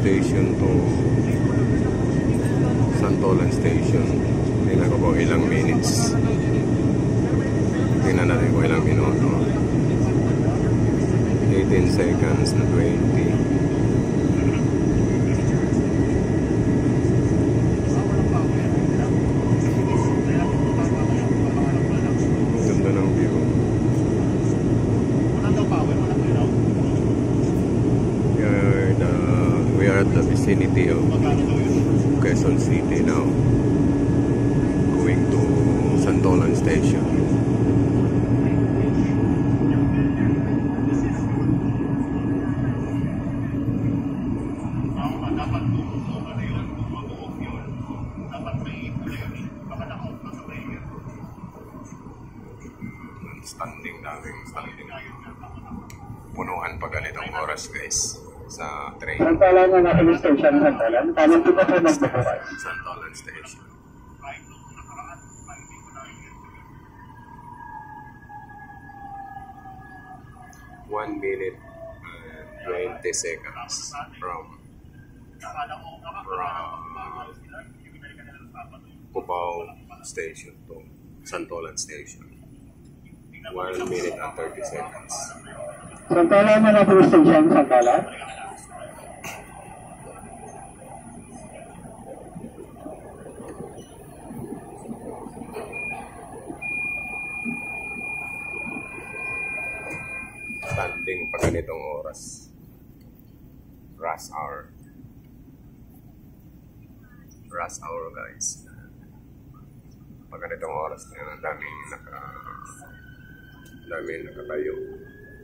Station to Santolan Station. Tingnan ko po ilang minutes. Tingnan natin ko ilang minuto. 18 seconds na 20. Vicinity of Quezon City now, going to Santolan Station. Standing. Punuan pa ganitong oras guys sa train. Santolan na nasa station, Santolan. Tanong ko po magbubukas. Santolan Station. 1 minute and 20 seconds from Cubao Station to Santolan Station. 1 minute and 30 seconds. Santolan na nasa station, Santolan. Standing pa ganitong oras. Rush hour. Rush hour guys. Pag ganitong oras na ang daming nakatayo.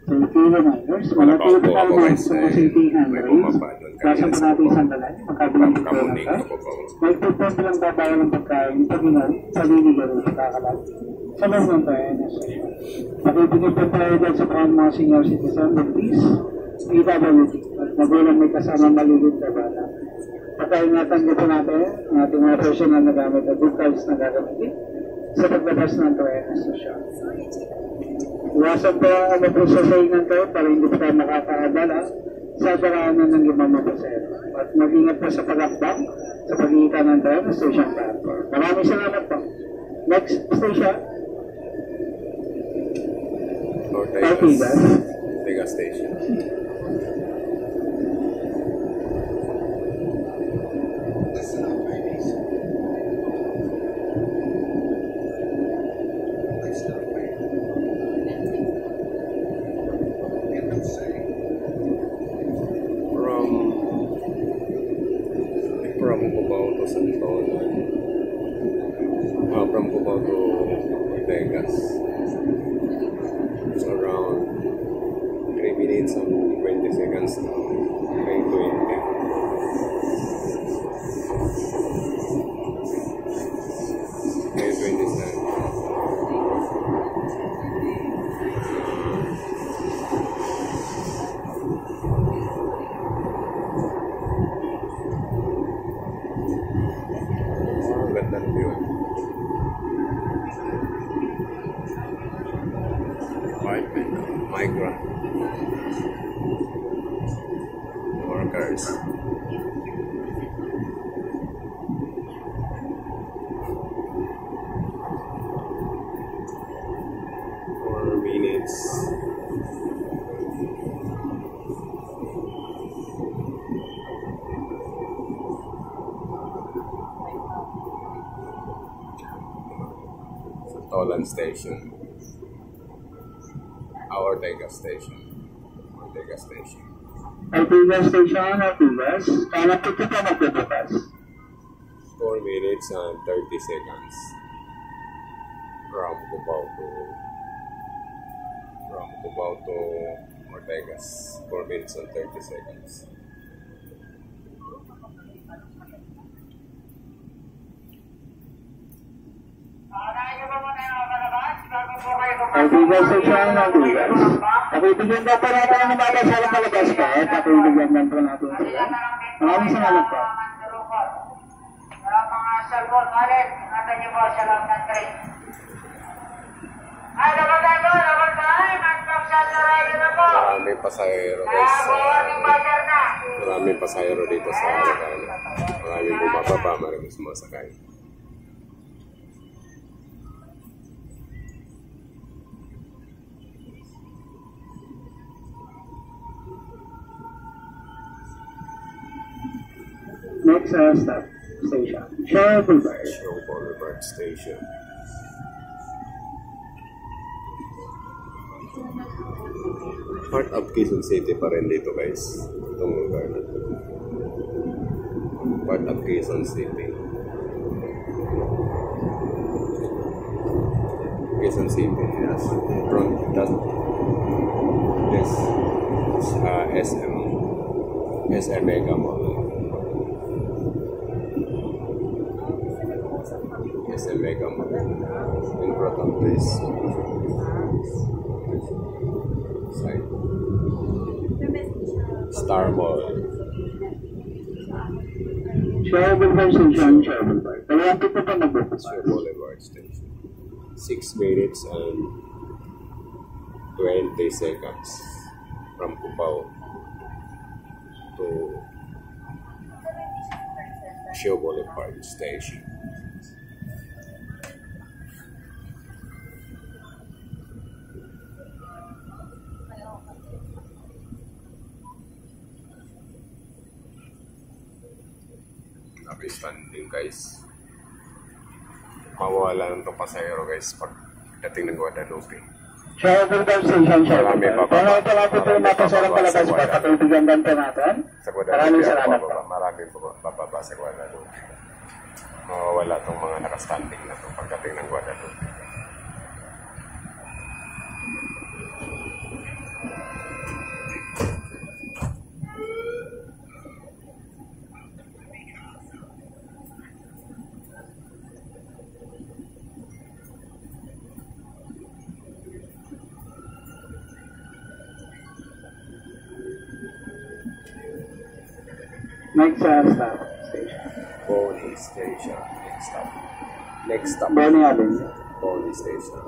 Nakaupo ako guys may bumaba doon kanina sa Kamuning Kapabaw. May pupunta lang babayan ng pagkain pag inan sa Linigaru kakalat. Sa loob ng PNS. Makibigay po tayo dyan sa mga senior citizen ng please PWD at magulang may kasama maliliit na bata. Pagkaingatan dito natin ang ating mga personal na gamit at good cards na gagamitin sa paglabas ng PNS na siya. Iwasan po ang mapusasayin kayo para hindi po tayo makakaabala sa daraanan ng ibang mapasero. At mag-ingat po sa pag-akbang sa pagitan ng train station platform. Maraming salamat po. Next station. Ortega Station. From Cubao to Santolan. From Cubao to Ortegas. It's around 3 minutes and 20 seconds now. 3:20. Gandang view. Migrant workers. Santolan Station. Ortega Station. Ortega Station. Ortega Station, Ortegas. Kaya po ito magbubukas. 4 minutes and 30 seconds. From Cubao to Ortegas. 4 minutes and 30 seconds. Ortega Station, Ortegas. Pakibigyan daw po natin ang mga sa palabas ka. Pakibigyan lang po natin sila. Maraming salamat po. Mga cellphone, Alex, ingatan niyo po sa loob ng train. Ay, dapat tayo, magpapsal sa rider na po. Marami Maraming pasahero guys. Maraming pasahero dito sa Alacant. Maraming bumababa, maraming sumasakay. Next stop station, Shaw Boulevard. Shaw Boulevard Station. Part of Quezon City pa rin dito guys. Itong lugar na ito. Part of Quezon City. Quezon City. Yes. From that. This SM Mega Mall. SM Mega Mall. In front of this side. Star Mall. Shaw Boulevard Station, Shaw Boulevard. Malapit na pa nagbukas. Shaw Boulevard Station. 6 minutes and 20 seconds from Cubao to Shaw Boulevard Station. Standing guys. Mawawala ng itong pasahero guys pag dating ng Guadalupe. Shaw Boulevard Station, Shaw Marami Boulevard. pa ba? Salamat po mga pasahero palabas pa sa kaibigan ganito natin. Sa Guadalupe. Maraming salamat po. Maraming bababa sa Guadalupe. Mawawala itong mga nakastanding na ito pagdating ng Guadalupe. Next stop station. Bonnie Station. Next stop. Bonnie Avenue. Bonnie Station.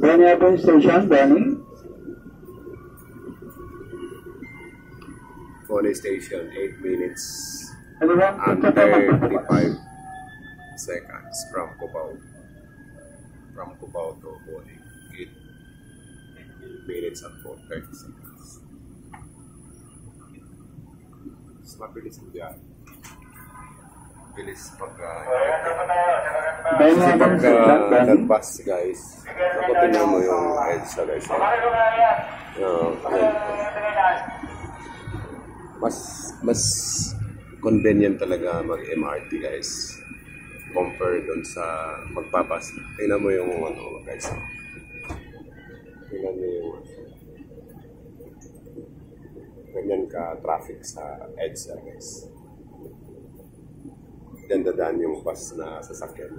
Bonnie Avenue Station, Bonnie. Bonnie Station, 8 minutes Ano ba? and Ito pa magbubukas. 35 seconds from Cubao. From Cubao to Bonnie. 8 minutes and 30 seconds. Mas mabilis ang biyahe. Bilis pagka... Bonnie Kasi Avenue pagka Station, Bonnie. nag-bus guys, dapat tingnan mo yung EDSA guys. Yan. Mas convenient talaga mag-MRT guys compare dun sa magpapas. Tingnan mo yung ano guys. Tingnan mo yung ganyan ka traffic sa EDSA guys. Dandadaan yung bus na sasakyan.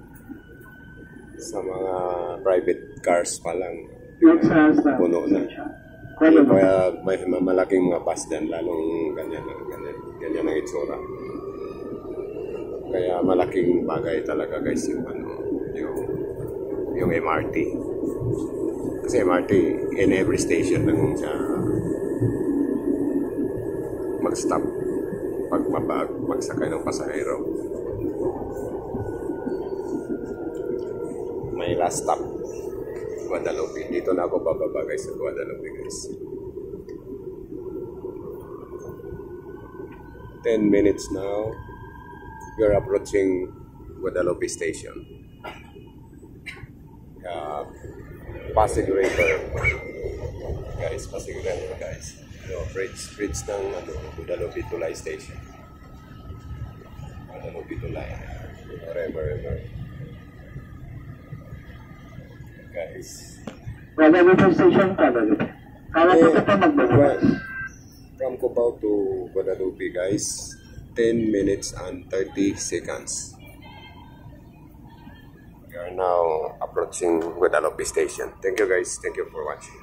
Sa mga private cars pa lang, Next stop puno na. station. Kaya may malaking mga bus dyan, lalong ganyan ang itsura. Kaya malaking bagay talaga guys yung MRT. Kasi MRT in every station lang siya mag-stop pag magsakay ng pasahero. May last stop, Guadalupe. Dito na ako bababa guys sa Guadalupe guys. 10 minutes now. We are approaching Guadalupe Station. Pasig River. Guys, Pasig River, guys. Bridge ng Guadalupe Tulay Station. Guadalupe Tulay. River. Guys. Guadalupe Station, Guadalupe. Kala ko ito magbabawas. From Cubao to Guadalupe, guys, 10 minutes and 30 seconds. We are now approaching Guadalupe Station. Thank you, guys. Thank you for watching.